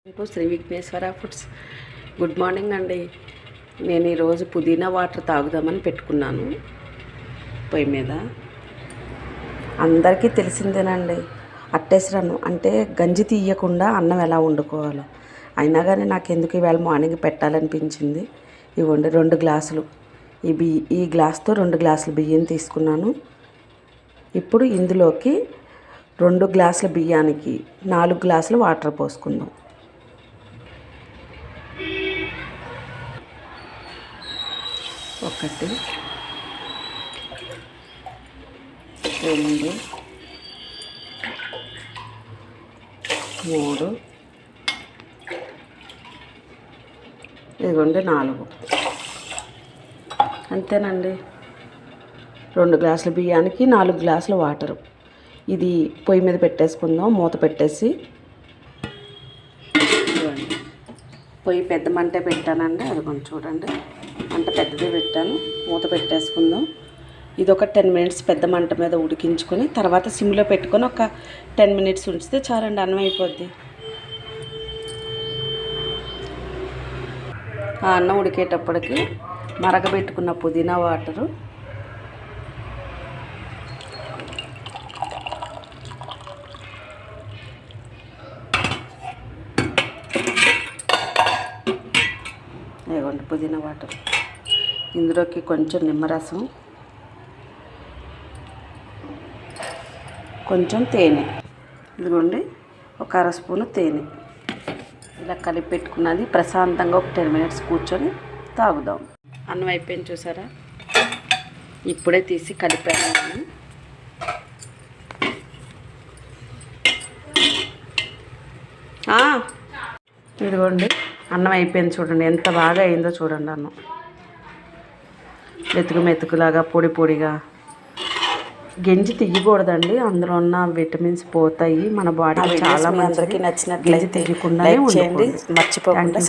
Shri Vighneshwara foods. Good morning అండి. నేను ఈరోజు పుదీనా వాటర్ తాగుదామని పెట్టుకున్నాను పొయ్యి మీద. అందరికీ తెలిసిందేనండి అట్టేసరను అంటే గంజి తీయకుండా అన్నం ఎలా వండుకోవాలో. అయినా కానీ నాకు ఎందుకు ఈవేళ మార్నింగ్ పెట్టాలనిపించింది. ఇవ్వండి 2 గ్లాసులు ఈ గ్లాస్తో 2 గ్లాసులు బియ్యం తీసుకున్నాను. ఇప్పుడు ఇందులోకి 2 గ్లాసుల బియ్యానికి 4 గ్లాసులు వాటర్ పోసుకుందాం. 1 2 3 ఇదిగోండి 4. అంతేనండి. 2 గ్లాసుల బియ్యానికి 4 గ్లాసుల వాటరు. ఇది పొయ్యి మీద పెట్టేసుకుందాం. మూత పెట్టేసి పొయ్యి పెద్ద మంటే పెట్టానండి. అది కొంచెం చూడండి, మంట పెద్దదే పెట్టాను. మూత పెట్టేసుకుందాం. ఇది ఒక 10 మినిట్స్ పెద్ద మంట మీద ఉడికించుకొని తర్వాత సిమ్లో పెట్టుకొని ఒక 10 మినిట్స్ ఉంచితే చాలండి, అన్నం అయిపోద్ది. ఆ అన్నం ఉడికేటప్పటికి మరగబెట్టుకున్న పుదీనా వాటరు ఇదిగోండి, పుదీనా వాటర్. ఇందులోకి కొంచెం నిమ్మరసం, కొంచెం తేనె. ఇదిగోండి, ఒక 1/2 స్పూను తేనె. ఇలా కలిపి పెట్టుకున్నది. ప్రశాంతంగా ఒక 10 మినిట్స్ కూర్చొని తాగుదాం. అన్నం అయిపోయింది చూసారా. ఇప్పుడే తీసి కలిపాను నేను. ఇదిగోండి, అన్నం అయిపోయింది చూడండి. ఎంత బాగా అయిందో చూడండి. అన్నం మెతుకులాగా పొడి పొడిగా. గంజి తీయకూడదండి, అందులో ఉన్న విటమిన్స్ పోతాయి. మన బాడీ చాలా మందికి నచ్చినట్లయితే తీయకుండా మర్చిపోకండి.